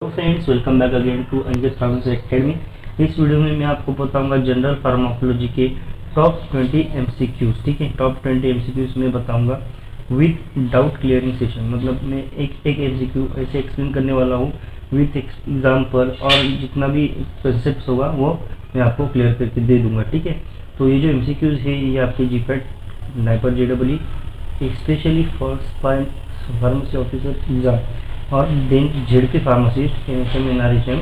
Friends, welcome back again to Ankit pharmacy academy. इस video में मैं आपको बताऊंगा जनरल फार्माकोलॉजी के टॉप 20 एमसीक्यूज। ठीक है, टॉप 20 एमसीक्यूज में बताऊंगा विथ डाउट क्लियरिंग सेशन। मतलब मैं एक एक एमसीक्यू ऐसे एक्सप्लेन करने वाला हूँ विथ एग्जाम्पल, और जितना भी कंसेप्ट होगा वो मैं आपको क्लियर करके दे दूंगा। ठीक है, तो ये जो एमसीक्यूज है ये आपके GPAT, NIPER, ZW, specially for pharmacy officer exam, और then ZP pharmacist, NSM, NRHM,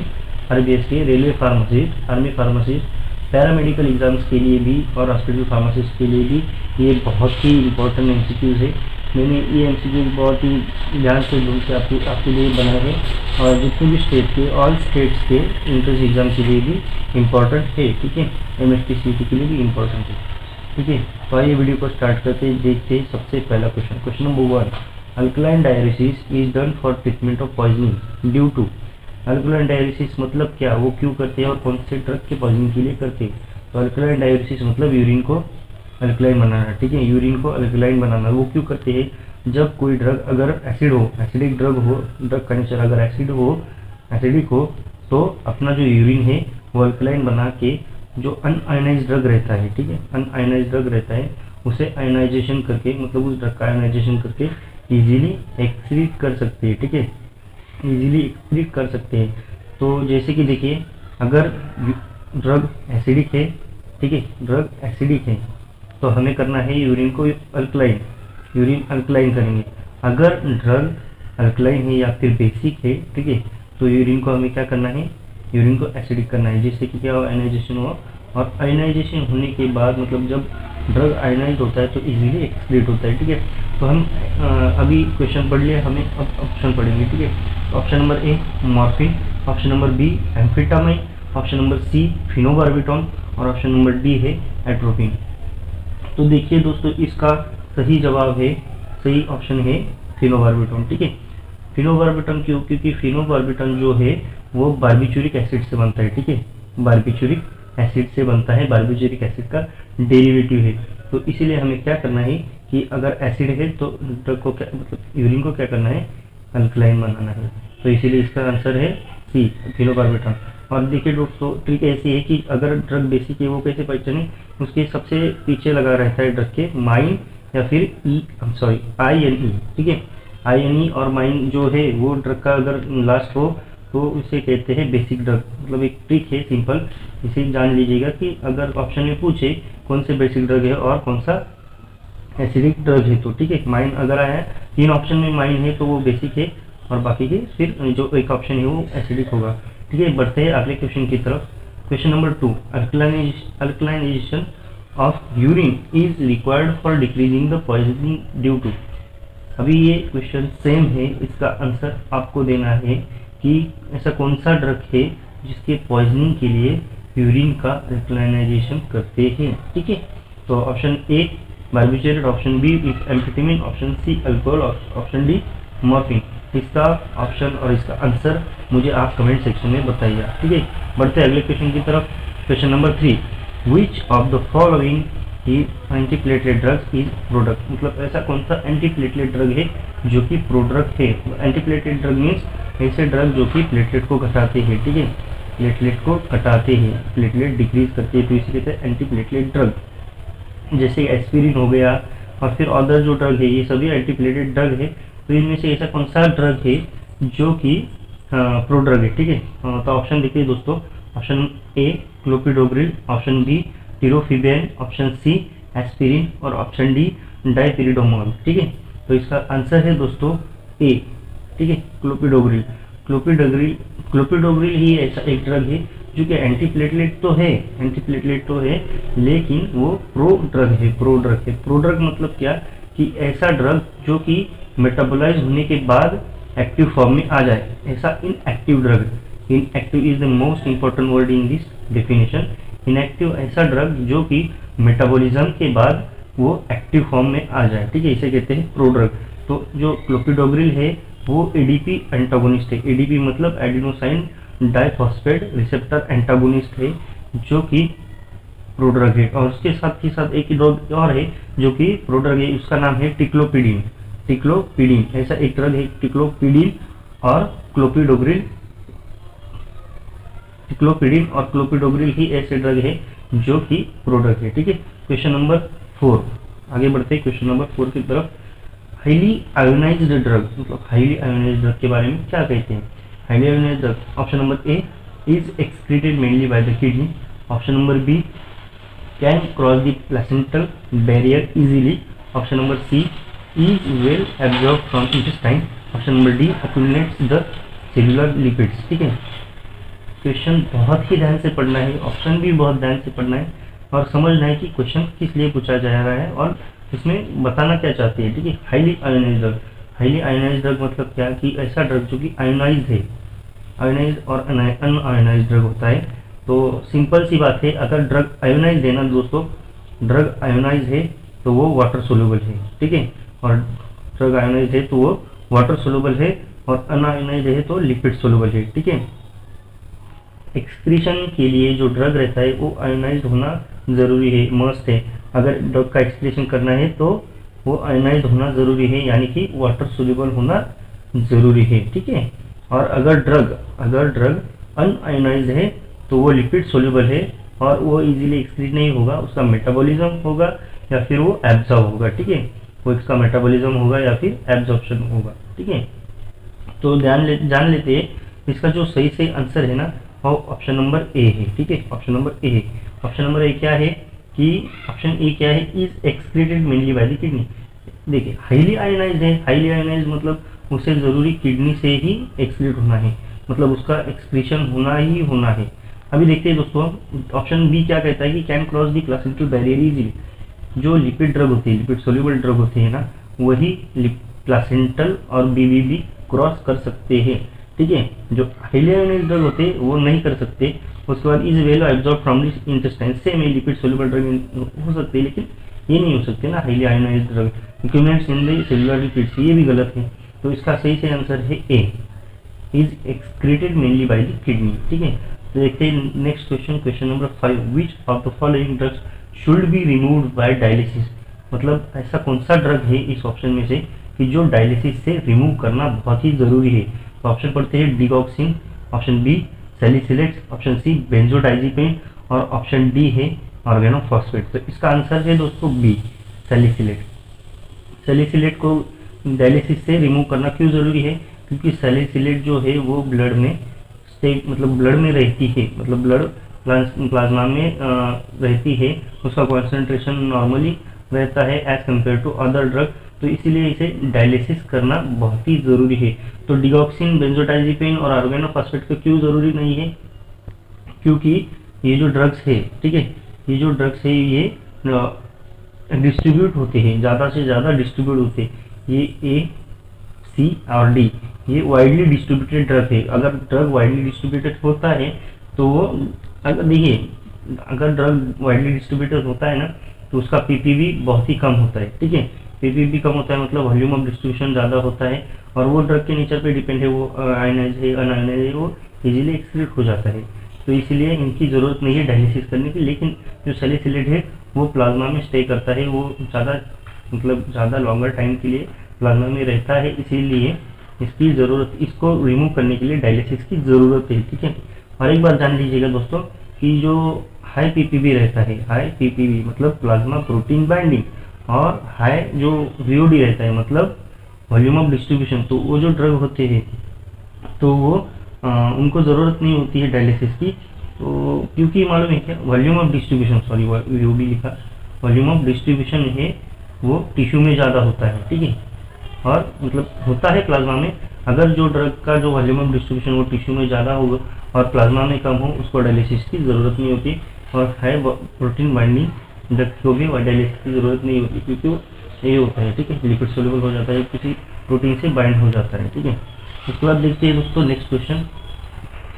RBSK, railway pharmacist, army pharmacist, paramedical exams के लिए भी और हॉस्पिटल फार्मासिस्ट के लिए भी ये बहुत ही इंपॉर्टेंट एमसीक्यूज है। मैंने ये एमसीक्यूज बहुत ही ध्यान से ढूंढ के आपके लिए बनाए हैं, और जितने भी स्टेट के, ऑल स्टेट्स के एंट्रेंस एग्जाम के लिए भी इम्पोर्टेंट है। ठीक है, एमएसटी सीटी के लिए भी इम्पोर्टेंट है। ठीक है, तो आइए वीडियो को स्टार्ट करते देखते सबसे पहला question number 1। Alkaline dialysis is done for treatment of poisoning due to. Alkaline dialysis मतलब क्या, वो क्यों करते हैं और कौन से ड्रग के पॉइजनिंग के लिए करते हैं। तो अल्कलाइन डायलिसिस मतलब यूरिन को अल्कलाइन बनाना। ठीक है, यूरिन को अल्कलाइन बनाना। वो क्यों करते हैं, जब कोई ड्रग अगर एसिड हो, एसिडिक ड्रग हो, ड्रग का नेचर अगर एसिडिक हो, तो अपना जो यूरिन है वो अल्कलाइन बना के जो अनआयनाइज ड्रग रहता है, ठीक है, अनआयनाइज ड्रग रहता है, उसे आयनाइजेशन करके, मतलब उस ड्रग का आयनाइजेशन करके इजीली एक्सक्रीट कर सकते हैं। ठीक है, इजीली एक्सक्रीट कर सकते हैं। तो जैसे कि देखिए, अगर ड्रग एसिडिक है, ठीक है, ड्रग एसिडिक है, तो हमें करना है यूरिन को अल्कलाइन, यूरिन अल्कलाइन करेंगे। अगर ड्रग अल्कलाइन है या फिर बेसिक है, ठीक है, तो यूरिन को हमें क्या करना है, यूरिन को एसिडिक करना है, जिससे कि क्या हो, आयनाइजेशन हो। और आयनाइजेशन होने के बाद, मतलब जब ड्रग आयनाइज होता है तो इजीली एक्सक्रीट होता है। ठीक है, तो हम अभी क्वेश्चन पढ़ लिया, हमें अब ऑप्शन पढ़ेंगे। ठीक है, option number A morphine, option number B amphetamine, option number C phenobarbitone, और ऑप्शन नंबर डी है एट्रोपिन। तो देखिए दोस्तों, इसका सही जवाब है, सही ऑप्शन है फिनोबार्बिटॉन। ठीक है, फिनोबार्बिटॉन क्यों, क्योंकि फिनोबार्बिटॉन जो है वो बार्बिचूरिक एसिड से बनता है। ठीक है, बार्बिचूरिक एसिड से बनता है, बार्बिचूरिक एसिड का डेरिवेटिव है। तो इसीलिए हमें क्या करना है कि अगर एसिड है तो ड्रग को क्या, मतलब यूरिन को क्या करना है, अल्कलाइन बनाना है। तो इसीलिए इसका आंसर है सी फिनोबार्बिटॉन। और देखिए दोस्तों, ट्रिक ऐसी है कि अगर ड्रग बेसिक है वो कैसे पहचाने, उसके सबसे पीछे लगा रहता है ड्रग के माइन या फिर INE। ठीक है, INE और माइन जो है वो ड्रग का अगर लास्ट हो तो उसे कहते हैं बेसिक ड्रग। मतलब एक ट्रिक है सिंपल, इसे जान लीजिएगा कि अगर ऑप्शन में पूछे कौन से बेसिक ड्रग है और कौन सा एसिडिक ड्रग है, तो ठीक है, माइन अगर आया है, 3 ऑप्शन में माइन है तो वो बेसिक है, और बाकी के फिर जो एक ऑप्शन है वो एसिडिक होगा। ठीक है, बढ़ते हैं अगले क्वेश्चन की तरफ। Question number 2, alkalinisation of urine is required for decreasing the poisoning due to. अभी ये क्वेश्चन सेम है, इसका आंसर आपको देना है कि ऐसा कौन सा ड्रग है जिसके पॉइजनिंग के लिए यूरिन का अल्कलाइनेशन करते हैं। ठीक है, तो option A barbiturate, option B amphetamine, option C alcohol, option D morphine. इसका ऑप्शन और इसका आंसर मुझे आप कमेंट सेक्शन में बताइए। ठीक है, बढ़ते अगले क्वेश्चन की तरफ। Question number 3, which of the following antiplatelet drugs is product. मतलब ऐसा कौन सा एंटीप्लेटलेट ड्रग है जो कि प्रोडक्ट है। एंटीप्लेटलेट ड्रग मीन्स ऐसे ड्रग जो कि प्लेटलेट को घटाते हैं। ठीक है, प्लेटलेट को घटाते हैं, प्लेटलेट डिक्रीज करते हैं, तो इसे कहते हैं एंटीप्लेटलेट ड्रग। जैसे एस्पिरिन हो गया, और फिर अदर जो ड्रग है ये सभी एंटीप्लेटलेट ड्रग है। तो इनमें से ऐसा कौन सा ड्रग है जो कि प्रोड्रग है। ठीक है, तो ऑप्शन देखिए दोस्तों, option A clopidogrel, option B tirofiban, option C aspirin, और ऑप्शन डी डाइपिरिडोमोल। ठीक है, तो इसका आंसर है दोस्तों ए। ठीक है, क्लोपिडोग्रिल। क्लोपिडोग्रिल ही ऐसा एक ड्रग है जो कि एंटीप्लेटलेट तो है, लेकिन वो प्रो ड्रग है। प्रो ड्रग मतलब क्या, कि ऐसा ड्रग जो कि मेटाबोलाइज होने के बाद एक्टिव फॉर्म में आ जाए, ऐसा inactive drug. Inactive is the most important word in this definition. Inactive ऐसा ड्रग जो कि मेटाबॉलिज्म के बाद वो एक्टिव फॉर्म में आ जाए। ठीक है, इसे कहते हैं प्रो ड्रग। तो जो क्लोपिडोग्रिल है वो एडीपी एंटागोनिस्ट है। एडीपी मतलब एडिनोसाइन डाइफॉस्फेट रिसेप्टर एंटागोनिस्ट है, जो कि प्रोड्रग है। और उसके साथ ही साथ एक ड्रग और है जो कि प्रोड्रग है, उसका नाम है टिक्लोपिडीन। ऐसा एक ड्रग है टिक्लोपिडीन और क्लोपिडोग्रिल क्लोपिडिन और क्लोपिडोग्रिल ही ऐसे ड्रग है जो कि प्रोडक्ट है। ठीक है, क्वेश्चन नंबर 4 आगे बढ़ते हैं क्वेश्चन नंबर 4 की तरफ। हाईली आयोनाइज्ड ड्रग, मतलब हाईली आयोनाइज्ड ड्रग के बारे में क्या कहते हैं? Highly ionised drug, option number A is excreted mainly by the kidney, option number B can cross the placental barrier easily, option number C is well absorbed from intestine, option number D accumulates the cellular lipids। ठीक है, question बहुत ही ध्यान से पढ़ना है, option भी बहुत ध्यान से पढ़ना है और समझना है कि क्वेश्चन किस लिए पूछा जा रहा है और इसमें बताना क्या चाहते हैं। ठीक है, highly ionised drug, highly ionised drug मतलब क्या कि ऐसा ड्रग जो कि आयोनाइज है, आयोनाइज और अनआयोनाइज ड्रग होता है। तो सिंपल सी बात है, अगर ड्रग आयोनाइज है ना दोस्तों, ड्रग आयोनाइज है तो वो वाटर सोल्यूबल है। ठीक है, और ड्रग आयोनाइज है तो वो वाटर सोल्यूबल है और अनआयोनाइज है तो लिपिड सोल्यूबल है। ठीक है, एक्सक्रीशन के लिए जो ड्रग रहता है वो आयोनाइज होना जरूरी है, मस्ट है। अगर ड्रग का एक्सक्रीशन करना है तो वो आयोनाइज होना जरूरी है, यानी कि वाटर सोल्यूबल होना जरूरी है। ठीक है, और अगर ड्रग अनआयोनाइज है तो वो लिपिड सोल्यूबल है और वो इजीली एक्सक्रीट नहीं होगा, उसका मेटाबॉलिज्म होगा या फिर वो एब्जॉर्ब होगा। ठीक है, वो इसका मेटाबॉलिज्म होगा या फिर एब्जॉर्प्शन होगा। ठीक है, तो जान लेते हैं इसका जो सही आंसर है ना वो ऑप्शन नंबर ए है। ठीक है, ऑप्शन नंबर ए है। ऑप्शन नंबर ए क्या है कि ऑप्शन ए क्या है, is excreted mainly by the kidney. देखिए हाईली आयोनाइज्ड है, हाईली आयोनाइज्ड मतलब उसे जरूरी किडनी से ही एक्सक्रीट होना है, मतलब उसका एक्सक्रीशन होना ही होना है। अभी देखते हैं दोस्तों, ऑप्शन बी क्या कहता है कि can cross the placental barrier easily. जो लिपिड ड्रग होती है, लिपिड सोल्यूबल ड्रग होते हैं ना, वही प्लेसेंटल और बीबीबी क्रॉस कर सकते हैं। ठीक है, जो हाईली आयोनाइज्ड ड्रग होते हैं वो नहीं कर सकते। उसके बाद is well absorb from the intestine, same lipid soluble drug हो सकते हैं लेकिन ये नहीं हो सकते ना highly ionised drug, accumulates in the cellular lipids, ये भी गलत है। तो इसका सही आंसर है A, is excreted mainly by the kidney. ठीक है, तो देखते हैं next question, question number 5, which of the following drugs should be removed by dialysis. मतलब ऐसा कौन सा ड्रग है इस ऑप्शन में से कि जो डायलिसिस से रिमूव करना बहुत ही जरूरी है। तो ऑप्शन पढ़ते हैं digoxin, option B salicylate, option C benzodiazepine और ऑप्शन डी है ऑर्गेनोफॉस्फेट। तो इसका आंसर है दोस्तों बी सैलिसिलेट। सैलिसिलेट को डायलिसिस से रिमूव करना क्यों जरूरी है? क्योंकि सैलिसिलेट जो है वो ब्लड में मतलब ब्लड में रहती है, मतलब ब्लड प्लाज्मा में रहती है, उसका कॉन्सेंट्रेशन नॉर्मली रहता है as compared to other drug, तो इसीलिए इसे डायलिसिस करना बहुत ही ज़रूरी है। तो डिगॉक्सिन, बेंजोडाइजिपिन और ऑर्गेनोफॉस्फेट को क्यों ज़रूरी नहीं है? क्योंकि ये जो ड्रग्स है, ठीक है, ये जो ड्रग्स है ये डिस्ट्रीब्यूट होते हैं, ज़्यादा से ज़्यादा डिस्ट्रीब्यूट होते हैं। ये ए, सी और डी ये वाइडली डिस्ट्रीब्यूटेड ड्रग है। अगर ड्रग वाइडली डिस्ट्रीब्यूटेड होता है तो वो, अगर देखिए अगर ड्रग वाइडली डिस्ट्रीब्यूटेड होता है ना तो उसका पीपीवी बहुत ही कम होता है। ठीक है, पीपीवी कम होता है मतलब वॉल्यूम ऑफ डिस्ट्रीब्यूशन ज़्यादा होता है और वो ड्रग के नेचर पे डिपेंड है, वो आयनाइज है अनआयनाइज है, वो इजीली एक्सक्रीट हो जाता है। तो इसलिए इनकी ज़रूरत नहीं है डायलिसिस करने की। लेकिन जो सैलिसिलेट है वो प्लाज्मा में स्टे करता है, वो ज़्यादा लॉन्गर टाइम के लिए प्लाज्मा में रहता है, इसीलिए इसकी ज़रूरत, इसको रिमूव करने के लिए डायलिसिस की ज़रूरत है। ठीक है, और एक बात जान लीजिएगा दोस्तों कि जो हाई पीपीवी रहता है, हाई पीपीवी मतलब प्लाज्मा प्रोटीन बाइंडिंग, और हाई जो वीओडी रहता है मतलब वॉल्यूम ऑफ डिस्ट्रीब्यूशन, तो वो जो ड्रग होते हैं तो वो उनको ज़रूरत नहीं होती है डायलिसिस की। तो क्योंकि मालूम है क्या, volume of distribution, sorry VOD लिखा, वॉल्यूम ऑफ डिस्ट्रीब्यूशन है वो टिश्यू में ज़्यादा होता है। ठीक है, और मतलब होता है प्लाज्मा में। अगर जो ड्रग का जो वॉल्यूम ऑफ डिस्ट्रीब्यूशन वो टिश्यू में ज़्यादा होगा और प्लाज्मा में कम हो, उसको डायलिसिस की ज़रूरत नहीं होती। और हाई प्रोटीन बाइंडिंग ड्रग को भी डायलिसिस की ज़रूरत नहीं होती, क्योंकि वो ये होता है, ठीक है, लिपिड सोल्यूबल हो जाता है, किसी प्रोटीन से बाइंड हो जाता है। ठीक है, उसके बाद देखते हैं दोस्तों नेक्स्ट क्वेश्चन,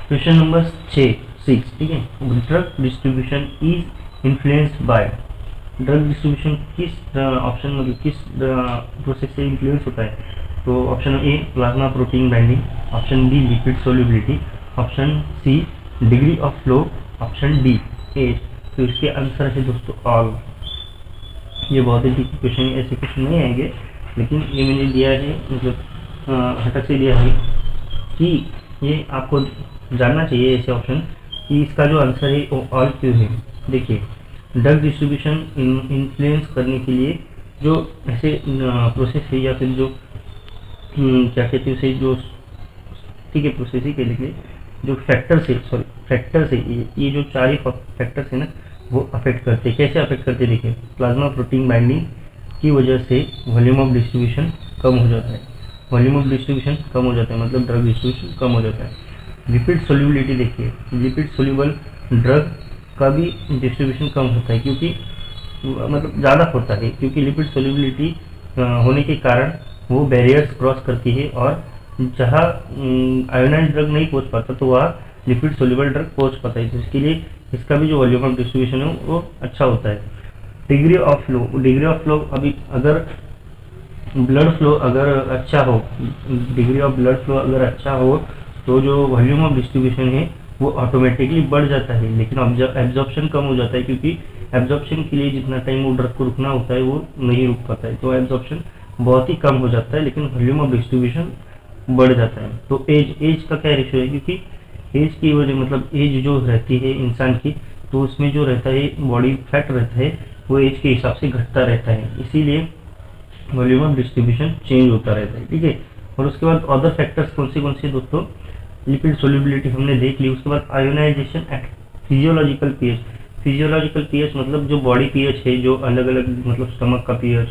क्वेश्चन नंबर 6। ठीक है, drug distribution is influenced by, drug distribution किस ऑप्शन मतलब किस प्रोसेस से इन्फ्लुएंस होता है? तो option A plasma protein binding, option B lipid solubility, option C degree of flow, option D A. तो इसके आंसर है दोस्तों ऑल। ये बहुत ही क्वेश्चन है, ऐसे क्वेश्चन नहीं आएंगे, लेकिन ये मैंने दिया है, मतलब हटक से दिया है कि ये आपको जानना चाहिए ऐसे ऑप्शन कि इसका जो आंसर है वो ऑल क्यों है। देखिए, ड्रग डिस्ट्रीब्यूशन इन्फ्लुएंस करने के लिए जो ऐसे प्रोसेस है या फिर जो क्या कहते हैं उसे, जो ठीक है प्रोसेस ही के लिए जो फैक्टर्स है, सॉरी फैक्टर्स है, ये जो चार ही फैक्टर्स है ना वो अफेक्ट करते हैं। कैसे अफेक्ट करते हैं, देखिए प्लाज्मा प्रोटीन बाइंडिंग की वजह से वॉल्यूम ऑफ डिस्ट्रीब्यूशन कम हो जाता है। वॉल्यूम ऑफ डिस्ट्रीब्यूशन कम हो जाता है मतलब ड्रग डिस्ट्रीब्यूशन कम हो जाता है। लिपिड सोल्यूबिलिटी, देखिए लिपिड सोल्यूबल ड्रग का भी डिस्ट्रीब्यूशन कम होता है, क्योंकि मतलब ज़्यादा होता है, क्योंकि लिपिड सोल्यूबिलिटी होने के कारण वो बैरियर्स क्रॉस करती है और जहाँ आयोनाइज ड्रग नहीं पहुँच पाता तो वहाँ लिपिड सोल्यूबल ड्रग पहुँच पाता है। तो इसके लिए इसका भी जो वॉल्यूम ऑफ डिस्ट्रीब्यूशन है वो अच्छा होता है। डिग्री ऑफ फ्लो, अभी अगर ब्लड फ्लो अगर अच्छा हो, डिग्री ऑफ ब्लड फ्लो अगर अच्छा हो तो जो वॉल्यूम ऑफ डिस्ट्रीब्यूशन है वो ऑटोमेटिकली बढ़ जाता है, लेकिन एब्जॉर्प्शन कम हो जाता है, क्योंकि एब्जॉर्प्शन के लिए जितना टाइम वो ड्रग को रुकना होता है वो नहीं रुक पाता है, तो एब्जॉर्प्शन बहुत ही कम हो जाता है, लेकिन वॉल्यूम ऑफ डिस्ट्रीब्यूशन बढ़ जाता है। तो एज का क्या रेशियो है, क्योंकि एज की वजह मतलब एज जो रहती है इंसान की, तो उसमें जो रहता है बॉडी फैट रहता है वो एज के हिसाब से घटता रहता है, इसीलिए वॉल्यूम ऑफ डिस्ट्रीब्यूशन चेंज होता रहता है, ठीक है। और उसके बाद अदर फैक्टर्स कौन से दोस्तों, लिपिड सोल्यूबिलिटी हमने देख ली। उसके बाद ionisation at physiological pH. Physiological pH मतलब जो बॉडी पीएच है, जो अलग अलग मतलब स्टमक का पीएच,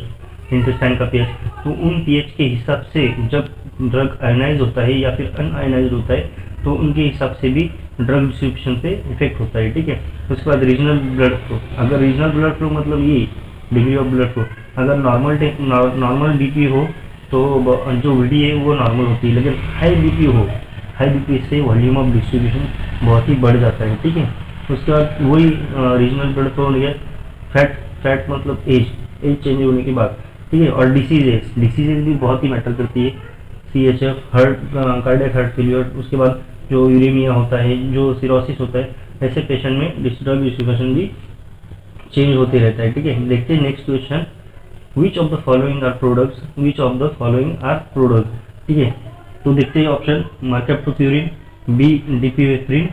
इंटेस्टाइन का पीएच, तो उन पीएच के हिसाब से जब ड्रग आयोनाइज होता है या फिर अनआयोनाइज होता है तो उनके हिसाब से भी ड्रग डिस्ट्रीब्यूशन पे इफेक्ट होता है, ठीक है। उसके बाद रीजनल ब्लड फ्लो, अगर रीजनल ब्लड फ्लो मतलब ये डिग्री ऑफ ब्लड फ्लो, अगर नॉर्मल बीपी हो तो जो वीडी है वो नॉर्मल होती है, लेकिन हाई बीपी हो, हाई बीपी से वॉल्यूम ऑफ डिस्ट्रीब्यूशन बहुत ही बढ़ जाता है, ठीक है। उसके बाद वही रीजनल ब्लड फ्लो हो, फैट मतलब एज चेंज होने के बाद, ठीक है। और डिसीजेज भी बहुत ही मैटर करती है, CHF, कार्डियक हार्ट फेलियर, उसके बाद जो यूरेमिया होता है, जो सिरोसिस होता है, ऐसे पेशेंट में ड्रग डिस्ट्रीब्यूशन भी चेंज होते रहता है, ठीक है। देखते हैं next question, which of the following are products, ठीक है। तो देखते हैं option, mercaptopurine, B dipivefrin,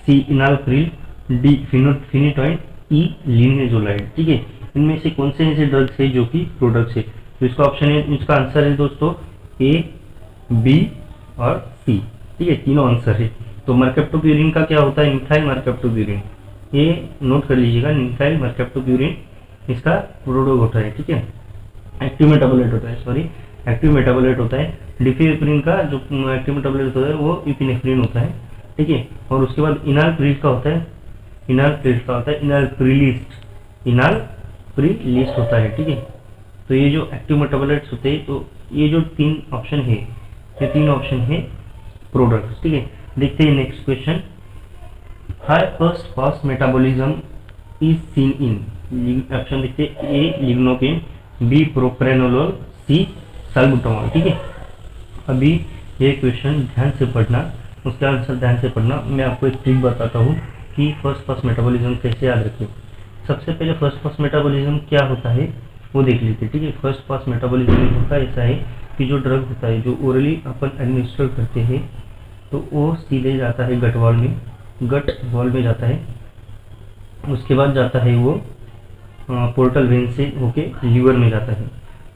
C enalapril, D phenytoin, E linezolid, ठीक है। इनमें से कौन से ऐसे ड्रग्स है जो कि प्रोडक्ट्स है, तो इसका ऑप्शन है, इसका आंसर है दोस्तों ए, बी और सी, ठीक है, तीनों आंसर है। तो मार्केप्टोप्यूरिन का क्या होता है, मिथाइल मार्केप्टोप्यूरिन, ये नोट कर लीजिएगा, मिथाइल मार्केप्टोप्यूरिन इसका प्रोडक्ट होता है, ठीक है, एक्टिव मेटाबोलाइट होता है। डिफिनेफ्रिन का जो एक्टिव मेटाबोलाइट होता है वो इपिनेफ्रिन होता है, ठीक है। और उसके बाद इनालप्रिल का होता है, इनालप्रिलिस्ट होता है, ठीक है। तो ये जो एक्टिव मेटाबोलाइट्स होते हैं, तो ये जो तीन ऑप्शन है प्रोडक्ट्स, ठीक है। देखते हैं next question, high first pass metabolism is seen in, option देखते हैं, ए लिग्नोकेन, बी प्रोप्रेनोलोल, सी साल्बुटामॉल, ठीक है। अभी ये क्वेश्चन ध्यान से पढ़ना, उसका आंसर ध्यान से पढ़ना। मैं आपको एक ट्रिक बताता हूँ कि फर्स्ट पास मेटाबॉलिज्म कैसे याद रखें। सबसे पहले फर्स्ट पास मेटाबॉलिज्म क्या होता है वो देख लेते हैं, ठीक है। फर्स्ट पास मेटाबॉलिज्म होता ऐसा है कि जो ड्रग होता है जो ओरली अपन एडमिनिस्टर करते हैं तो वो सीधे जाता है गट वॉल में जाता है, उसके बाद जाता है वो पोर्टल वेन से होके लीवर में जाता है।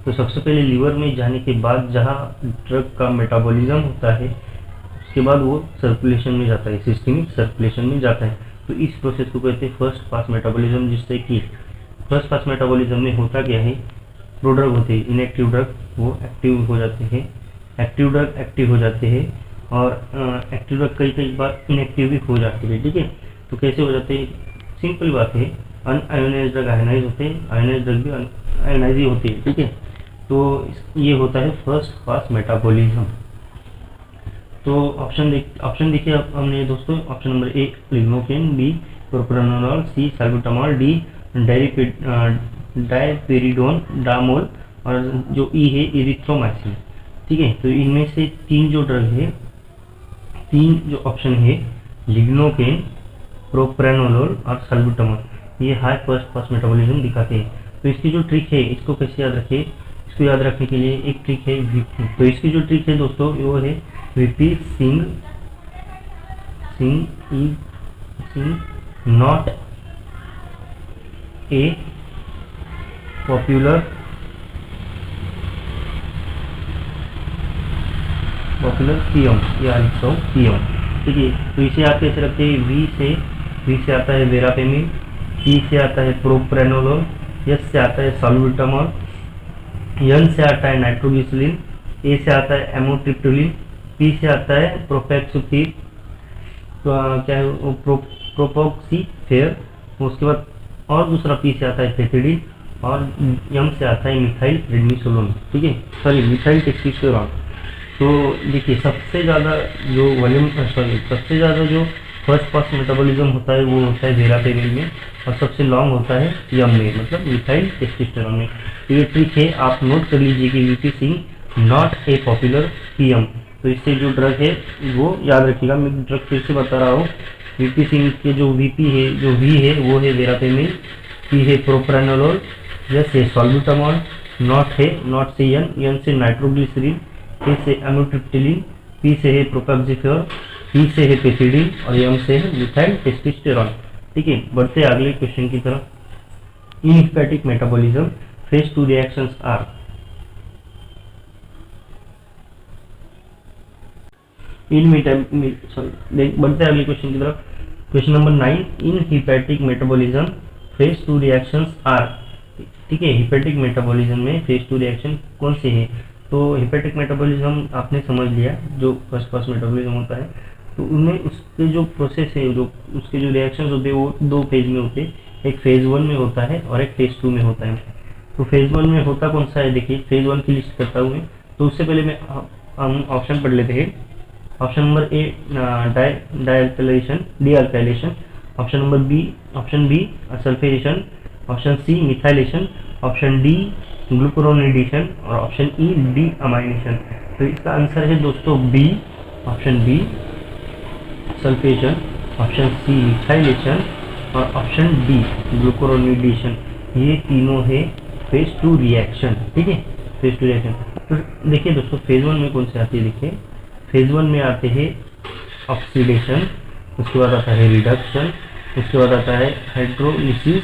तो सबसे पहले लीवर में जाने के बाद जहाँ ड्रग का मेटाबॉलिज्म होता है उसके बाद वो सर्कुलेशन में जाता है, सिस्टमिक सर्कुलेशन में जाता है। तो इस प्रोसेस को कहते हैं फर्स्ट पास मेटाबॉलिज्म, जिससे कि फर्स्ट पास मेटाबॉलिज्म में होता क्या है, प्रोड्रग होते हैं, इनएक्टिव ड्रग वो एक्टिव हो जाते हैं, एक्टिव ड्रग एक्टिव हो जाते हैं, और एक्टिव ड्रग कई बार इनएक्टिव भी हो जाते हैं, ठीक है। तो कैसे हो जाते हैं, सिंपल बात है, अनआयोनाइज ड्रग आयोनाइज होते हैं, आयोनाइज ड्रग भी आयोनाइज ही होती है, ठीक है। तो ये होता है फर्स्ट पास मेटाबॉलिज्म। तो ऑप्शन देखिए हमने दोस्तों, option number A lignocaine, B propranolol, C salbutamol, D dipyridamole, और जो ई है एरिथ्रोमाइसिन, ठीक है। तो इनमें से तीन जो ड्रग है, तीन जो ऑप्शन है, लिग्नोकेन, प्रोप्रानोलॉल और साल्बुटामॉल, ये हाई फर्स्ट पास मेटाबॉलिज्म दिखाते हैं। तो इसकी जो ट्रिक है, इसको कैसे याद रखें, इसको याद रखने के लिए एक ट्रिक है वीपी। तो इसकी जो ट्रिक है दोस्तों वो है VP Singh not a popular PM, या लिखता हूँ पीएम, ठीक है। तो इसे आप कैसे रखते हैं, वी से आता है वेरापेमिन, पी से आता है प्रोप्रेनोलोल, एस से आता है साल्बुटामॉल, एन से आता है नाइट्रोग्लिसरीन, ए से आता है एमोट्रिप्टोलिन, पी से आता है प्रोफेक्सोफिर, क्या है वो प्रोपोक्सीफेयर, उसके बाद और दूसरा पी से आता है पेथिडिन, और एम से आता है मिथाइल प्रेडनिसोलोन, ठीक है, सॉरी मिथाइल टेस्टोस्टेरोन। तो देखिए सबसे ज़्यादा जो वॉल्यूम सबसे ज़्यादा जो फर्स्ट पास मेटाबॉलिज्म होता है वो होता है वेरापेमिन में, और सबसे लॉन्ग होता है यम में, मतलब मिथाइल टेस्टोस्टेरोन में। तो ये ट्रिक है, आप नोट कर लीजिए कि VP Singh not a popular PM. तो इससे जो ड्रग है वो याद रखिएगा, मैं ड्रग फिर से बता रहा हूँ। वीपी सिंह के जो वीपी है, जो वी है वो है वेरापेमिन, पी है प्रोप्रानोलोल, एस है सॉल्बुटामॉल, नॉट से एन से नाइट्रोग्लिसरीन, ए से एमोट्रिप्टिलिन, पी से है प्रोपेक्सिफेयर, पी से है पेथिडिन, और एम से है मिथाइल टेस्टोस्टेरोन, ठीक है। बढ़ते अगले क्वेश्चन की तरफ। In hepatic metabolism phase 2 reactions are. बढ़ते अगले क्वेश्चन की तरफ। Question number 9, in hepatic metabolism phase 2 reactions are, ठीक है। हेपेटिक मेटाबॉलिज्म में फेज 2 रिएक्शन कौन से हैं? तो हेपेटिक मेटाबॉलिज्म आपने समझ लिया, जो फर्स्ट पास मेटाबॉलिज्म होता है, तो उनमें उसके जो प्रोसेस है, जो उसके जो रिएक्शंस होते हैं वो 2 फेज में होते हैं, एक फेज 1 में होता है और एक फेज 2 में होता है। तो फेज 1 में होता कौन सा है, देखिए फेज 1 की लिस्ट करता हूँ मैं। तो उससे पहले मैं हम ऑप्शन पढ़ लेते हैं। Option number A dealkylation, option B sulphation, option C methylation, option D glucuronidation, और ऑप्शन ई डी अमाइनेशन। तो इसका आंसर है दोस्तों B, option B sulphation, option C methylation, और ऑप्शन डी ग्लूकुरोनिडेशन। ये तीनों है फेज 2 रिएक्शन, ठीक है, फेज 2 रिएक्शन। तो देखिए दोस्तों फेज 1 में कौन से आते हैं, देखिए फेज 1 में आते हैं ऑक्सीडेशन, उसके बाद आता है रिडक्शन, उसके बाद आता है हाइड्रोलिसिस,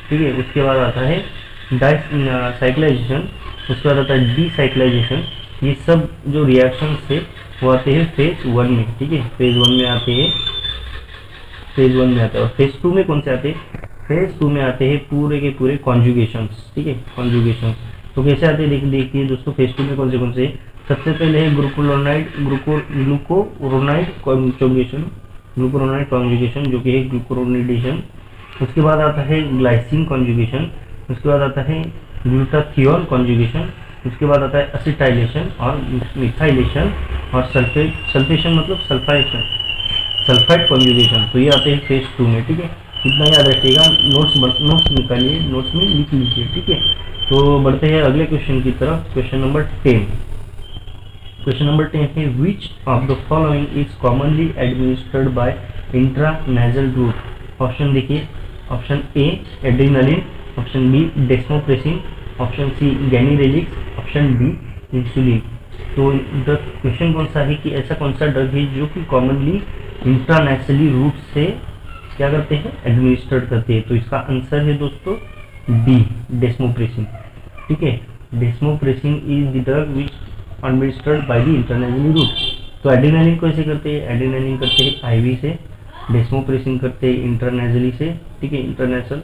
ठीक है, उसके बाद आता है साइक्लाइजेशन, उसके बाद आता है डीसाइक्लाइजेशन। ये सब जो रिएक्शन है वो आते हैं फेज 1 में, ठीक है, फेज 1 में आते हैं, फेज 1 में आते हैं। और फेज 2 में कौन से आते हैं, फेज 2 में आते हैं पूरे के पूरे कॉन्जुगेशंस, ठीक है, कॉन्जुगेशन। तो कैसे आते हैं देखिए दोस्तों, फेज 2 में कौन से सबसे पहले है ग्लूकुरोनाइड कॉन्जुगेशन, जो कि है ग्लूकुरोनिडेशन। उसके बाद आता है ग्लाइसिन कॉन्जुगेशन, उसके बाद आता है ग्लूटाथियोन कॉन्जुगेशन, उसके बाद आता है एसिटाइलेशन और मिथाइलेशन, और सल्फेशन मतलब सल्फाइड कॉन्जुगेशन। तो ये आते हैं फेज 2 में, ठीक है। इतना याद रखिएगा, नोट्स निकालिए, नोट्स में लिख लीजिए, ठीक है। तो बढ़ते हैं अगले क्वेश्चन की तरफ। Question number 10। क्वेश्चन नंबर 10 है, which of the following is commonly administered by intranasal route. Option देखिए, option A adrenaline, option B desmopressin, option C ganirelix, option D insulin. तो ड्रग क्वेश्चन कौन सा है कि ऐसा कौन सा ड्रग है जो कि कॉमनली इंट्रानेसली रूट से क्या करते हैं, एडमिनिस्टर्ड करते हैं। तो इसका आंसर है दोस्तों डी डेस्मोप्रेसिन, ठीक है। Desmopressin is the drug which administered by the intranasally route. तो एड्रेनालिन को ऐसे करते हैं, एड्रेनालिन करते हैं आईवी से, डेस्मोप्रेसिन करते हैं इंटरनेजली से, ठीक है, इंटरनेशनल।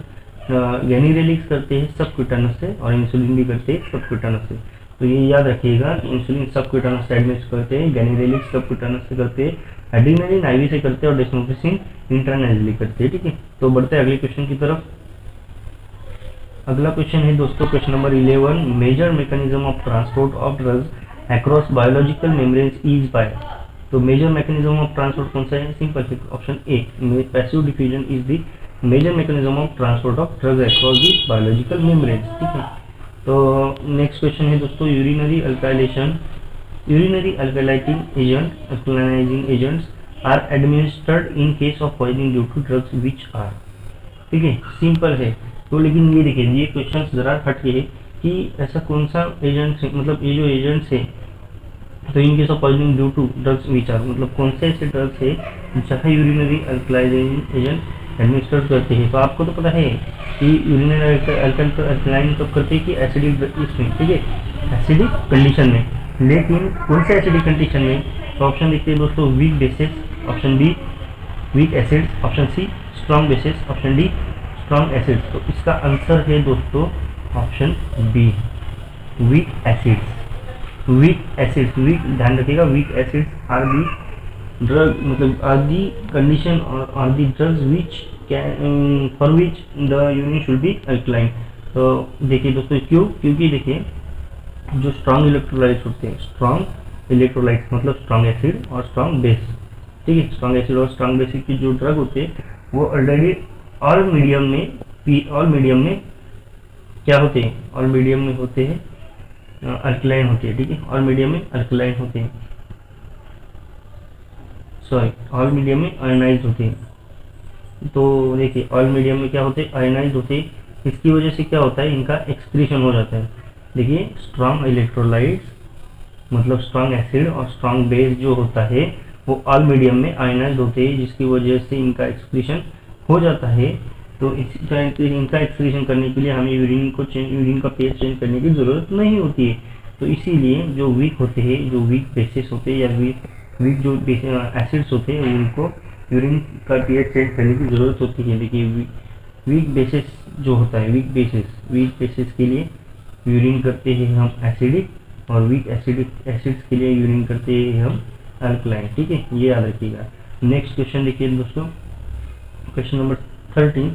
गैनिरेलिक्स करते हैं सबक्यूटानस से, और इंसुलिन भी करते हैं सबक्यूटानस से। तो ये याद रखिएगा, इंसुलिन सबक्यूटानस से एडमिनिस्टर करते हैं, गैनिरेलिक्स सबक्यूटानस से करते हैं, एड्रेनालिन आईवी से करते हैं, और डेस्मोप्रेसिन इंटरनेजली करते हैं, ठीक है। तो बढ़ते हैं अगले क्वेश्चन की तरफ। अगला क्वेश्चन है दोस्तों question number 11, major mechanism of transport of drugs across biological membranes is by. तो मेजर मैकेनिज्म ऑफ ट्रांसपोर्ट कौन सा है, सिंपल है, option A passive diffusion is the major mechanism of transport of drugs across the biological membranes, ठीक है। तो next question है दोस्तों, urinary alkylating agent, alkalising agents are administered in case of poisoning due to drugs which are, ठीक है, simple है। तो लेकिन ये देखिए, ये क्वेश्चन जरा हट के है कि ऐसा कौन सा एजेंट है, मतलब ये जो एजेंट्स है, तो in case of poisoning due to drugs which are, मतलब कौन से ऐसे ड्रग्स है जहाँ यूरिनरी अल्कलाइजिंग एजेंट एडमिनिस्टर करते हैं। तो आपको तो पता है कि यूरिनल अल्कलाइन कब करते हैं कि एसिडिक इसमें, ठीक है, एसिडिक कंडीशन में। लेकिन कौन से एसिडिक कंडीशन में? तो ऑप्शन देखते हैं दोस्तों, weak bases, option B weak acids, option C strong bases, option D strong acids. तो इसका आंसर है दोस्तों option B, weak acids. Weak acids, weak ध्यान रखिएगा, weak acids are the drug, मतलब आर दी कंडीशन और are the drugs which for which the urine should be alkaline. तो देखिए दोस्तों क्यों, क्योंकि देखिए जो स्ट्रॉन्ग इलेक्ट्रोलाइट्स होते हैं, स्ट्रॉन्ग इलेक्ट्रोलाइट्स मतलब स्ट्रॉन्ग एसिड और स्ट्रॉन्ग बेस, ठीक है, स्ट्रॉन्ग एसिड और स्ट्रॉन्ग बेसिक की जो ड्रग होते हैं वो ऑलरेडी ऑल मीडियम में क्या होते हैं, ऑल मीडियम में होते हैं अल्कलाइन होते हैं, ठीक है, ऑल मीडियम में अल्कलाइन होते हैं, सॉरी ऑल मीडियम में आयनाइज होते हैं। तो देखिए ऑल मीडियम में क्या होते हैं, आयनाइज होते हैं। इसकी वजह से क्या होता है, इनका एक्सक्रीशन हो जाता है। देखिए स्ट्रॉन्ग इलेक्ट्रोलाइट्स मतलब स्ट्रॉन्ग एसिड और स्ट्रॉन्ग बेस जो होता है वो ऑल मीडियम में आयनाइज होते हैं, जिसकी वजह से इनका एक्सक्रीशन हो जाता है। तो इनका एक्सक्रीशन करने के लिए हमें यूरिन का पेज चेंज करने की ज़रूरत नहीं होती है। तो इसीलिए जो वीक होते हैं, जो वीक बेसिस होते हैं या वीक जो एसिड्स होते हैं उनको यूरिन का पीएच चेंज करने की ज़रूरत होती है। देखिए वीक बेसिस जो होता है, वीक बेसिस के लिए यूरिन करते हैं हम एसिडिक, और वीक एसिड्स के लिए यूरिन करते हैं हम अल्कलाइन, ठीक है, ये याद रखिएगा। नेक्स्ट क्वेश्चन देखिए दोस्तों, question number 13,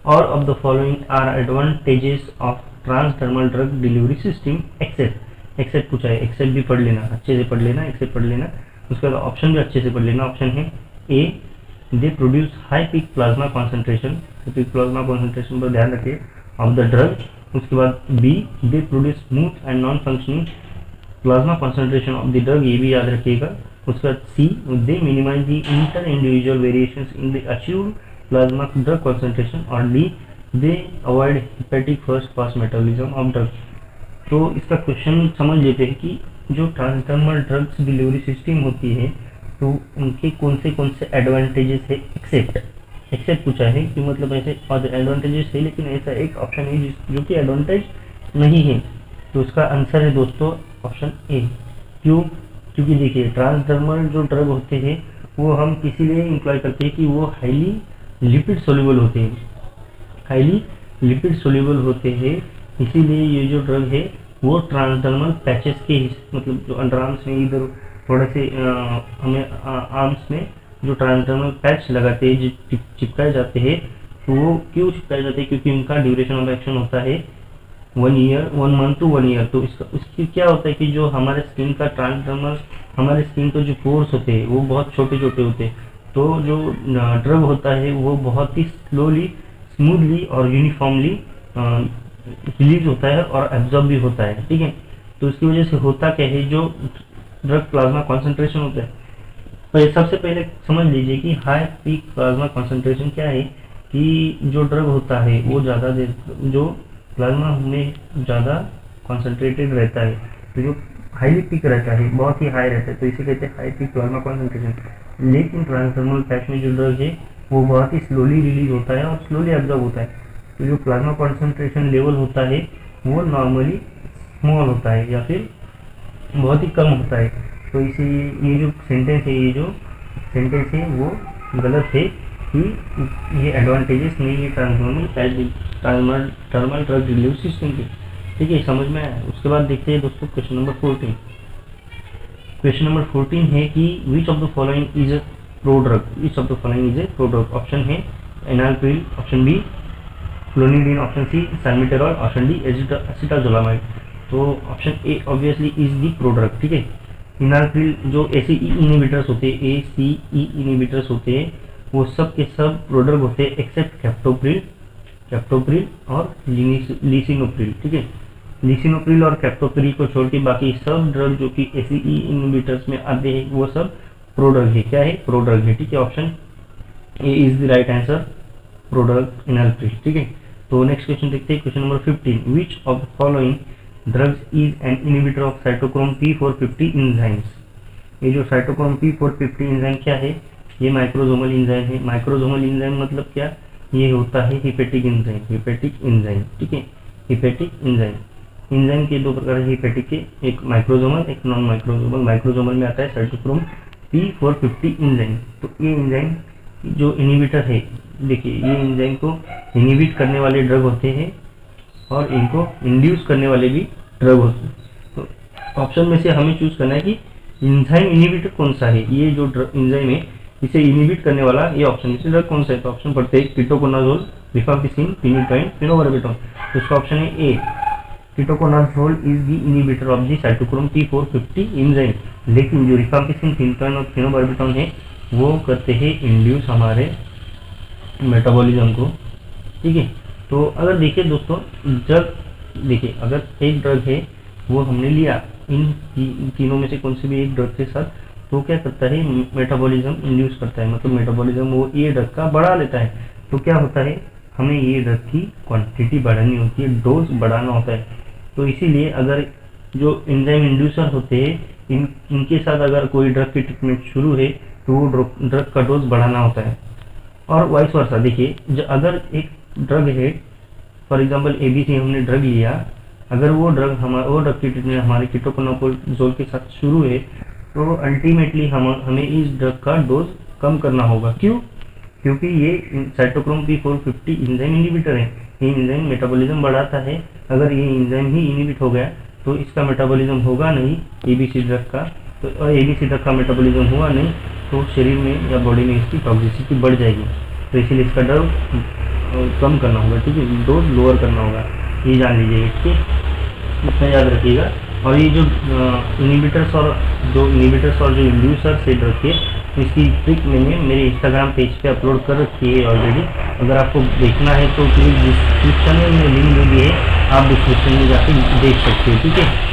all of the following are advantages of transdermal drug delivery system except पूछा है, एक्सेप्ट भी पढ़ लेना, अच्छे से पढ़ लेना, एक्सेप्ट पढ़ लेना। उसके बाद ऑप्शन भी अच्छे से पढ़ लेना। ऑप्शन है A, they produce high peak plasma concentration, peak plasma concentration पर ध्यान रखिए ऑफ द ड्रग। उसके बाद B, they produce smooth and non functioning plasma concentration of the drug, ये भी याद रखिएगा। उसके बाद C, they minimise the inter individual variations in the achieved plasma drug concentration, और D, they avoid hepatic first pass metabolism of drug. तो इसका question समझ लेते हैं कि जो ट्रांसडर्मल ड्रग्स डिलीवरी सिस्टम होती है तो उनके कौन से एडवांटेजेस है, एक्सेप्ट पूछा है कि मतलब ऐसे एडवांटेजेस है, लेकिन ऐसा एक ऑप्शन है जो कि एडवांटेज नहीं है। तो उसका आंसर है दोस्तों ऑप्शन ए। क्यों? क्योंकि देखिए ट्रांसडर्मल जो ड्रग होते हैं वो हम इसीलिए इंप्लॉय करते हैं कि वो हाईली लिपिड सोल्यूबल होते हैं, हाईली लिपिड सोल्यूबल होते हैं। इसीलिए ये जो ड्रग है वो ट्रांसडर्मल पैचेस के मतलब जो अंडर आर्म्स में इधर थोड़े से हमें आर्म्स में जो ट्रांसडर्मल पैच लगाते हैं, जो चिपकाए जाते हैं, तो वो क्यों चिपकाए जाते हैं? क्योंकि उनका ड्यूरेशन ऑफ एक्शन होता है 1 मंथ टू 1 ईयर। तो उसकी क्या होता है कि जो हमारे स्किन का ट्रांसडर्मल, हमारे स्किन के जो पोर्स होते हैं वो बहुत छोटे छोटे होते हैं। तो जो ड्रग होता है वो बहुत ही स्लोली, स्मूथली और यूनिफॉर्मली रिलीज होता है और एब्जॉर्ब भी होता है, ठीक है। तो इसकी वजह से होता क्या है, जो ड्रग प्लाज्मा कॉन्सेंट्रेशन होता है, तो सबसे पहले समझ लीजिए कि हाई पीक प्लाज्मा कॉन्सेंट्रेशन क्या है कि जो ड्रग होता है वो ज़्यादा देर, जो प्लाज्मा में ज़्यादा कॉन्सेंट्रेटेड रहता है, तो जो हाईली पीक रहता है, बहुत ही हाई रहता है, तो इसे कहते हैं हाई पीक प्लाज्मा कॉन्सेंट्रेशन। लेकिन ट्रांसडर्मल पैच में जो ड्रग है वो बहुत ही स्लोली रिलीज होता है और स्लोली एब्जॉर्ब होता है। तो जो प्लाज्मा कॉन्सेंट्रेशन लेवल होता है वो नॉर्मली स्मॉल होता है या फिर बहुत ही कम होता है। तो इसे ये जो सेंटेंस है वो गलत है कि ये एडवांटेजेस नहीं है ट्रांसडर्मल ड्रग डिलीवरी सिस्टम के, ठीक है, समझ में आया। उसके बाद देखते हैं दोस्तों क्वेश्चन नंबर 14। क्वेश्चन नंबर 14 है कि which of the following is a prodrug, which of the following is a prodrug. Option है enalapril, option B clonidine, option C salmeterol, option D acetazolamide. तो option A obviously is the prodrug, ठीक है। इनाल्प्रिल जो ACE inhibitors होते हैं, ACE inhibitors होते हैं, वो सब के सब प्रोड्रग होते हैं एक्सेप्ट कैप्टोप्रिल और लिसिनोप्रिल, ठीक है। लिसिनोप्रिल और कैप्टोप्रिल को छोड़ के बाकी सब ड्रग जो कि ACE इनहिबिटर्स में आते हैं वो सब प्रोड्रग है। क्या है? प्रोड्रग है, ठीक है। Option A is the right answer, prodrug enalapril, ठीक है। तो नेक्स्ट क्वेश्चन देखते हैं, question number 15, which of the following drugs is an inhibitor of cytochrome P450 enzymes. ये जो साइटोक्रोम P450 एंजाइम क्या है, ये माइक्रोसोमल एंजाइम है। माइक्रोसोमल एंजाइम मतलब क्या, ये होता है हिपेटिक एंजाइम, हिपेटिक एंजाइम, ठीक है, हिपेटिक एंजाइम। एंजाइम के दो प्रकार है हिपेटिक के, एक माइक्रोसोमल एक नॉन माइक्रोसोमल। माइक्रोसोमल में आता है साइटोक्रोम P450 एंजाइम। तो ये एंजाइम जो इनहिबिटर है, देखिए ये एंजाइम को इनहिबिट करने वाले ड्रग होते हैं और इनको इंड्यूस करने वाले भी ड्रग होते हैं। तो ऑप्शन में से हमें चूज करना है कि एंजाइम इनहिबिटर कौन सा है। ये जो एंजाइम है इसे इनहिबिट करने वाला ये ऑप्शन में से ड्रग कौन सा है। तो ऑप्शन पढ़ते हैं कीटोकोनाजोल, रिफाम्पिसिन, फिनिटोइन, फिनोबार्बिटोन। तो इसका ऑप्शन है A, ketoconazole is the inhibitor of the cytochrome P450 enzyme. लेकिन जो रिफाम्पिसिन, फिनिटोइन और फिनोबार्बिटोन है वो करते हैं इंड्यूस हमारे मेटाबॉलिज्म को, ठीक है। तो अगर देखिए दोस्तों, जब देखिए अगर एक ड्रग है वो हमने लिया इन तीनों में से कौन से भी एक ड्रग के साथ, तो क्या करता है, मेटाबॉलिज्म इंड्यूस करता है, मतलब मेटाबॉलिज्म वो ये ड्रग का बढ़ा लेता है। तो क्या होता है, हमें ये ड्रग की क्वांटिटी बढ़ानी होती है, डोज बढ़ाना होता है। तो इसीलिए अगर जो एंजाइम इंड्यूसर होते हैं इनके साथ अगर कोई ड्रग की ट्रीटमेंट शुरू है तो वो ड्रग का डोज बढ़ाना होता है। और वाइस वर्सा, देखिए अगर एक ड्रग है, फॉर एग्जांपल ABC हमने ड्रग लिया, अगर वो ड्रग की ट्रीटमेंट हमारे कीटोकोनाजोल के साथ शुरू है तो अल्टीमेटली हमें इस ड्रग का डोज कम करना होगा। क्यों? क्योंकि ये साइटोक्रोम P450 एंजाइम इनहिबिटर है। ये एंजाइम मेटाबॉलिज्म बढ़ाता है। अगर ये एंजाइम ही इनहिबिट हो गया तो इसका मेटाबॉलिज्म होगा नहीं ABC ड्रग का, तो ABC ड्रग का मेटाबॉलिज्म हुआ नहीं तो शरीर में या बॉडी में इसकी टॉक्सिसिटी बढ़ जाएगी। तो इसीलिए इसका डोज कम करना होगा, ठीक है, डोज लोअर करना होगा, ये जान लीजिएगा, ठीक है, इतना याद रखिएगा। और ये जो इनहिबिटर्स और जो इंड्यूसर से ड्रग के, इसकी ट्रिक मैंने मेरे इंस्टाग्राम पेज पे अपलोड कर रखी है ऑलरेडी। अगर आपको देखना है तो प्लीज़ डिस्क्रिप्शन में मैंने लिंक दे दी है, आप डिस्क्रिप्शन में जाके देख सकते हो, ठीक है।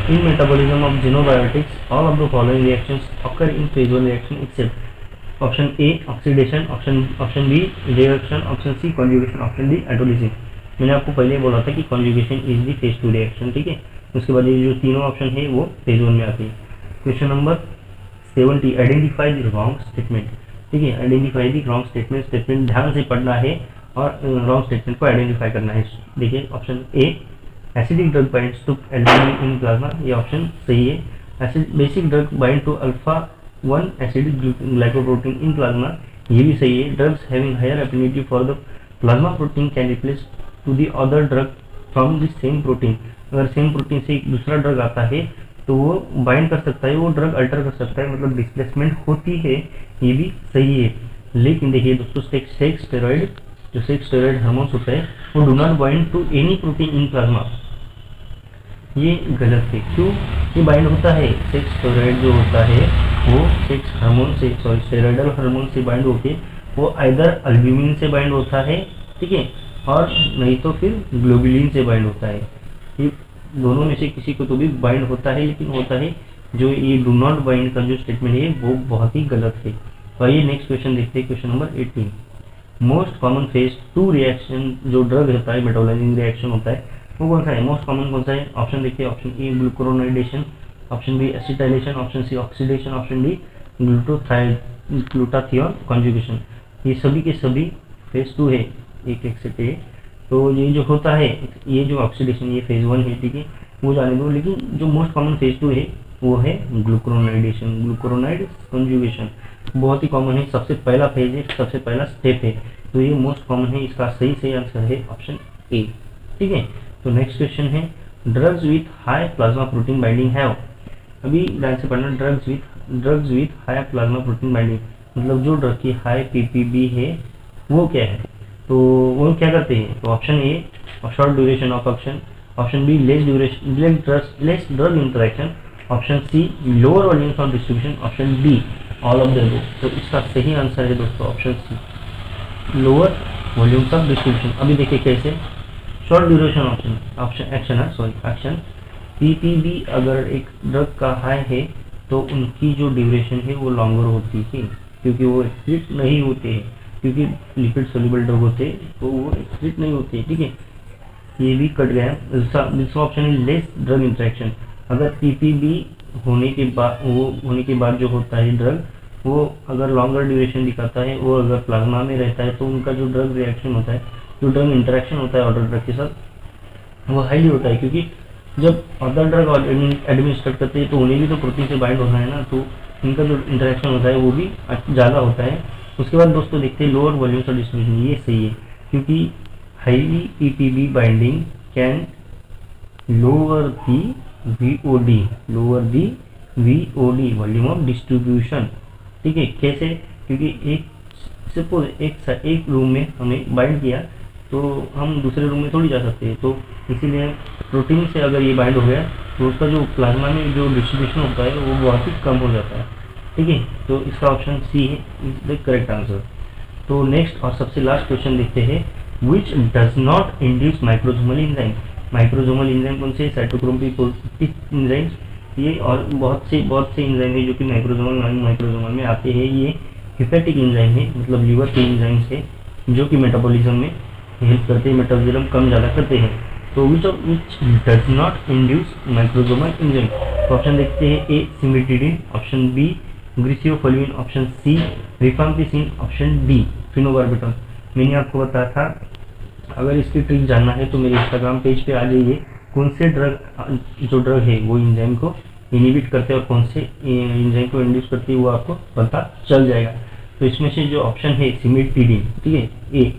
In metabolism of xenobiotics, all of the following reactions occur in phase 1 reaction except option A oxidation, option B reduction, option C conjugation, option D hydrolysis। मैंने आपको पहले बोला था कि conjugation is the phase 2 reaction, ठीक है। उसके बाद ये जो तीनों ऑप्शन है वो phase 1 में आती है। Question number 70, identify the wrong statement, ठीक है, identify the wrong statement. Statement ध्यान से पढ़ना है और रॉन्ग स्टेटमेंट को आइडेंटिफाई करना है। देखिए option A, acidic drug binds to albumin in plasma, ये ऑप्शन सही है। Basic drug bind to alpha 1 acidic glycoprotein in plasma, ये भी सही है। Drugs having higher affinity for the plasma protein can replace to the other drug from the same protein. अगर same protein से एक दूसरा ड्रग आता है तो वो बाइंड कर सकता है, वो ड्रग अल्टर कर सकता है, मतलब डिस्प्लेसमेंट होती है, ये भी सही है। लेकिन देखिए दोस्तों, सेक्स स्टेरॉइड, जो सेक्स स्टेरॉइड हार्मोन्स होता है वो do not bind to any protein in plasma, ये गलत है। क्यों? ये बाइंड होता है, सेक्स स्टेरॉइड जो होता है वो सेक्स हार्मोन से, स्टेरॉइडल हार्मोन से बाइंड होके वो आइदर अल्ब्यूमिन से बाइंड होता है, ठीक है, और नहीं तो फिर ग्लोबुलिन से बाइंड होता है। ये दोनों में से किसी को तो भी बाइंड होता है, लेकिन होता है जो ये डू नॉट बाइंड का जो स्टेटमेंट है वो बहुत ही गलत है। तो आइए नेक्स्ट क्वेश्चन देखते हैं, question number 18। Most common phase 2 reaction जो ड्रग होता है, मेटाबोलाइजिंग रिएक्शन होता है, वो कौन सा है? मोस्ट कॉमन कौन सा है? ऑप्शन देखिए, option A glucuronidation, option B acetylation, option C oxidation, option D glutathione conjugation. ये सभी के सभी फेज 2 है, एक से ए। तो ये जो होता है, ये जो ऑक्सीडेशन, ये फेज 1 है, ठीक है, वो जाने दो। लेकिन जो मोस्ट कॉमन फेज 2 है वो है ग्लूकुरोनाइडेशन, ग्लूकुरोनाइड कॉन्जुगेशन, बहुत ही कॉमन है, सबसे पहला फेज है, सबसे पहला स्टेप है, तो ये मोस्ट कॉमन है। इसका सही आंसर है ऑप्शन ए, ठीक है। तो नेक्स्ट क्वेश्चन है, drugs with high plasma protein binding have, अभी ध्यान से पढ़ना, drugs with high plasma protein binding मतलब जो ड्रग की हाई PPB है वो क्या है, तो वो क्या करते हैं? तो option A short duration of action, option B less drug interaction, option C lower volumes of distribution, option D all of the above. तो इसका सही आंसर है दोस्तों option C, lower volumes of distribution. अभी देखिए कैसे, शॉर्ट ड्यूरेशन एक्शन PPB अगर एक ड्रग का हाई है तो उनकी जो ड्यूरेशन है वो लॉन्गर होती है, क्योंकि वो एक्सक्रीट नहीं होते हैं, क्योंकि लिपिड सोल्यूबल ड्रग होते हैं तो वो एक्सक्रीट नहीं होते हैं, ठीक है। ये भी कट गया। दूसरा ऑप्शन है लेस ड्रग इंटरेक्शन, अगर PPB होने के बाद जो होता है ड्रग, वो अगर लॉन्गर ड्यूरेशन दिखाता है, वो अगर प्लाज्मा में रहता है, तो उनका जो ड्रग रिएक्शन होता है, जो ड्रग इंटरेक्शन होता है अदर ड्रग के साथ, वो हाईली होता है। क्योंकि जब अदर ड्रग एडमिनिस्ट्रेट करते हैं तो उन्हें भी तो प्रोटीन से बाइंड होना है ना, तो इनका जो इंटरेक्शन होता है वो भी ज़्यादा होता है। उसके बाद दोस्तों देखते हैं लोअर वॉल्यूम्स ऑफ डिस्ट्रीब्यूशन। ये सही है, क्योंकि highly PPB binding can lower the VOD volume of distribution. ठीक है, कैसे? क्योंकि एक सपोज एक रूम में हमें बाइंड किया, तो हम दूसरे रूम में थोड़ी जा सकते हैं, तो इसीलिए प्रोटीन से अगर ये बाइंड हो गया तो उसका जो प्लाज्मा में जो डिस्ट्रीब्यूशन होता है वो बहुत ही कम हो जाता है। ठीक है, तो इसका ऑप्शन सी है इज द करेक्ट आंसर। तो नेक्स्ट और सबसे लास्ट क्वेश्चन देखते हैं, विच does not induce microsomal enzyme. Microsomal enzyme कौन से? साइटोक्रोम पी एंजाइम्स, ये और बहुत से एंजाइम है जो कि माइक्रोसोमल में आते हैं। ये हिपेटिक एंजाइम है, मतलब लीवर के एंजाइम्स है जो कि मेटाबॉलिज्म में हेल्प करते हैं, मेटाबॉलिज्म कम ज़्यादा करते हैं। तो which does not induce microsomal enzyme. तो ऑप्शन देखते हैं, A cimetidine, option B griseofulvin, option C rifampicin, option D phenobarbitone. मैंने आपको बताया था, अगर इसकी ट्रिक जानना है तो मेरे इंस्टाग्राम पेज पे आ जाइए। कौन से जो ड्रग है वो एंजाइम को इनहिबिट करते हैं और कौन से एंजाइम को इंड्यूस करती है वो आपको पता चल जाएगा। तो इसमें से जो ऑप्शन है सिमिटिडिन, ठीक है, ए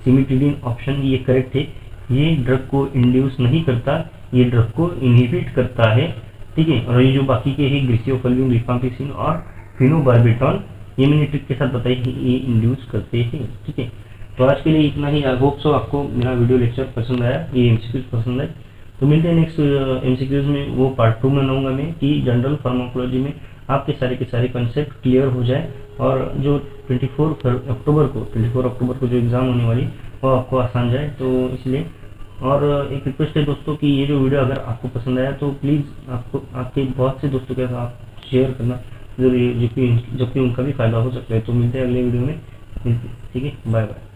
सिमिटिडिन ऑप्शन ये करेक्ट है। ये ड्रग को इंड्यूस नहीं करता, ये ड्रग को इनहिबिट करता है। ठीक है, और ये जो बाकी के हैं ग्लिसियोफोल्विन, रिफाम्पिसिन और फिनोबार्बिटॉल, ये मैंने ट्रिक के साथ बताई कि ये इंड्यूस करते हैं। ठीक है, तो आज के लिए इतना ही। आई होप सो आपको मेरा वीडियो लेक्चर पसंद आया, ये एमसीक्यूज पसंद आए। तो मिलते हैं नेक्स्ट एमसीक्यूज में, वो पार्ट 2 में बनाऊंगा मैं, कि जनरल फार्माकोलॉजी में आपके सारे के सारे कंसेप्ट क्लियर हो जाए, और जो 24 अक्टूबर को जो एग्ज़ाम होने वाली वो आपको आसान जाए। तो इसलिए, और एक रिक्वेस्ट है दोस्तों कि ये जो वीडियो अगर आपको पसंद आया तो प्लीज़ आपको आपके बहुत से दोस्तों के साथ शेयर करना जरूरी है, जबकि उनका भी फायदा हो सकता है। तो मिलते हैं अगले वीडियो में। ठीक है, बाय बाय।